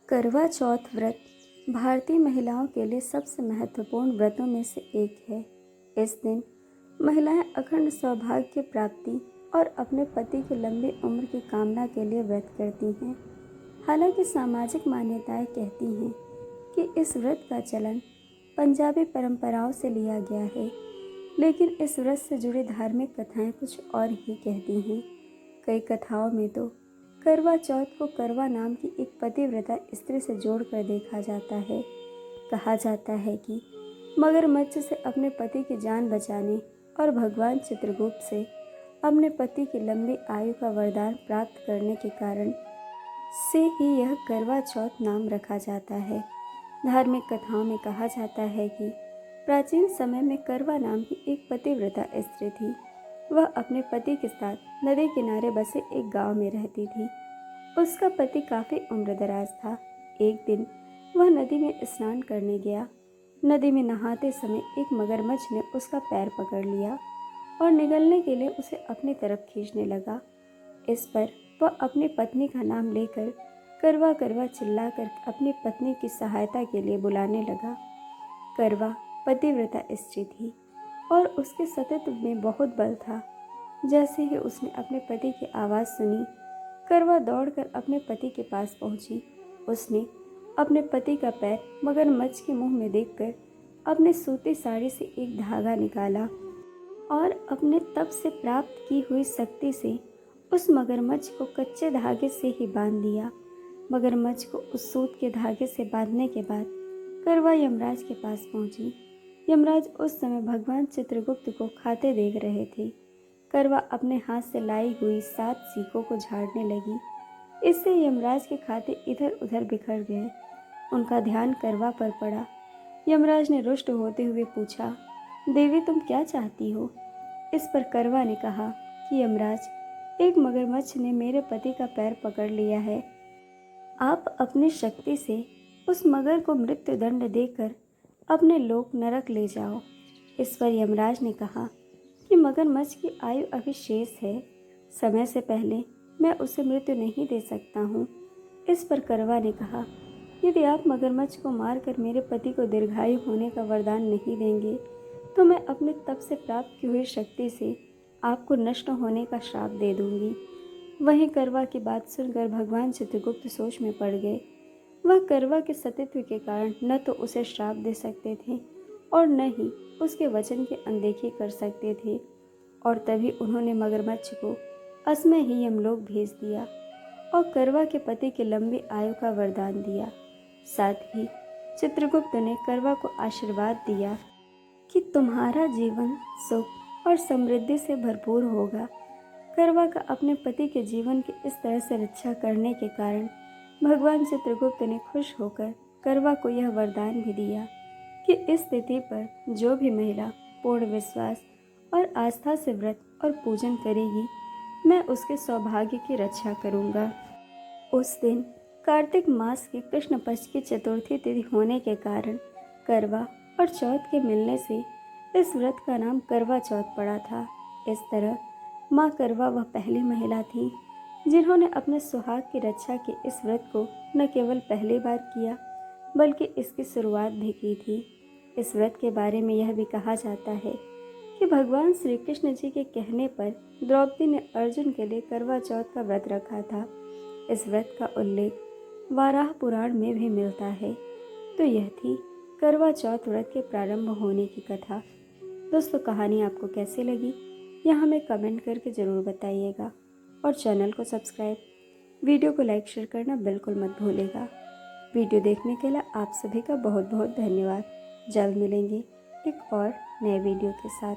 करवा चौथ व्रत भारतीय महिलाओं के लिए सबसे महत्वपूर्ण व्रतों में से एक है। इस दिन महिलाएं अखंड सौभाग्य प्राप्ति और अपने पति की लंबी उम्र की कामना के लिए व्रत करती हैं। हालांकि सामाजिक मान्यताएं कहती हैं कि इस व्रत का चलन पंजाबी परंपराओं से लिया गया है, लेकिन इस व्रत से जुड़ी धार्मिक कथाएं कुछ और ही कहती हैं। कई कथाओं में तो करवा चौथ को करवा नाम की एक पतिव्रता स्त्री से जोड़कर देखा जाता है। कहा जाता है कि मगरमच्छ से अपने पति की जान बचाने और भगवान चित्रगुप्त से अपने पति की लंबी आयु का वरदान प्राप्त करने के कारण से ही यह करवा चौथ नाम रखा जाता है। धार्मिक कथाओं में कहा जाता है कि प्राचीन समय में करवा नाम की एक पतिव्रता स्त्री थी। वह अपने पति के साथ नदी किनारे बसे एक गांव में रहती थी। उसका पति काफी उम्रदराज था। एक दिन वह नदी में स्नान करने गया। नदी में नहाते समय एक मगरमच्छ ने उसका पैर पकड़ लिया और निगलने के लिए उसे अपनी तरफ खींचने लगा। इस पर वह अपनी पत्नी का नाम लेकर करवा करवा चिल्लाकर अपनी पत्नी की सहायता के लिए बुलाने लगा। करवा पतिव्रता स्त्री थी और उसके सतीत्व में बहुत बल था। जैसे ही उसने अपने पति की आवाज़ सुनी, करवा दौड़कर अपने पति के पास पहुंची। उसने अपने पति का पैर मगरमच्छ के मुंह में देखकर अपने सूती साड़ी से एक धागा निकाला और अपने तप से प्राप्त की हुई शक्ति से उस मगरमच्छ को कच्चे धागे से ही बांध दिया। मगरमच्छ को उस सूत के धागे से बांधने के बाद करवा यमराज के पास पहुंची। यमराज उस समय भगवान चित्रगुप्त को खाते देख रहे थे। करवा अपने हाथ से लाई हुई 7 सीकों को झाड़ने लगी। इससे यमराज के खाते इधर उधर बिखर गए। उनका ध्यान करवा पर पड़ा। यमराज ने रुष्ट होते हुए पूछा, देवी तुम क्या चाहती हो? इस पर करवा ने कहा कि यमराज, एक मगरमच्छ ने मेरे पति का पैर पकड़ लिया है। आप अपनी शक्ति से उस मगर को मृत्यु दंड देकर अपने लोक नरक ले जाओ। इस पर यमराज ने कहा कि मगरमच्छ की आयु अभी शेष है। समय से पहले मैं उसे मृत्यु नहीं दे सकता हूँ। इस पर करवा ने कहा, यदि आप मगरमच्छ को मारकर मेरे पति को दीर्घायु होने का वरदान नहीं देंगे तो मैं अपने तप से प्राप्त की हुई शक्ति से आपको नष्ट होने का श्राप दे दूंगी। वहीं करवा की बात सुनकर भगवान चित्रगुप्त सोच में पड़ गए। वह करवा के सतीत्व के कारण न तो उसे श्राप दे सकते थे और न ही उसके वचन की अनदेखी कर सकते थे, और तभी उन्होंने मगरमच्छ को असमय ही यमलोक भेज दिया और करवा के पति की लंबी आयु का वरदान दिया। साथ ही चित्रगुप्त ने करवा को आशीर्वाद दिया कि तुम्हारा जीवन सुख और समृद्धि से भरपूर होगा। करवा का अपने पति के जीवन की इस तरह से रक्षा करने के कारण भगवान चित्रगुप्त ने खुश होकर करवा को यह वरदान भी दिया कि इस तिथि पर जो भी महिला पूर्ण विश्वास और आस्था से व्रत और पूजन करेगी, मैं उसके सौभाग्य की रक्षा करूंगा। उस दिन कार्तिक मास की कृष्ण पक्ष की चतुर्थी तिथि होने के कारण करवा और चौथ के मिलने से इस व्रत का नाम करवा चौथ पड़ा था। इस तरह माँ करवा वह पहली महिला थी जिन्होंने अपने सुहाग की रक्षा के इस व्रत को न केवल पहली बार किया बल्कि इसकी शुरुआत भी की थी। इस व्रत के बारे में यह भी कहा जाता है कि भगवान श्री कृष्ण जी के कहने पर द्रौपदी ने अर्जुन के लिए करवा चौथ का व्रत रखा था। इस व्रत का उल्लेख वाराह पुराण में भी मिलता है। तो यह थी करवा चौथ व्रत के प्रारंभ होने की कथा। दोस्तों, कहानी आपको कैसी लगी यह हमें कमेंट करके ज़रूर बताइएगा और चैनल को सब्सक्राइब, वीडियो को लाइक शेयर करना बिल्कुल मत भूलिएगा। वीडियो देखने के लिए आप सभी का बहुत बहुत धन्यवाद। जल्द मिलेंगे एक और नए वीडियो के साथ।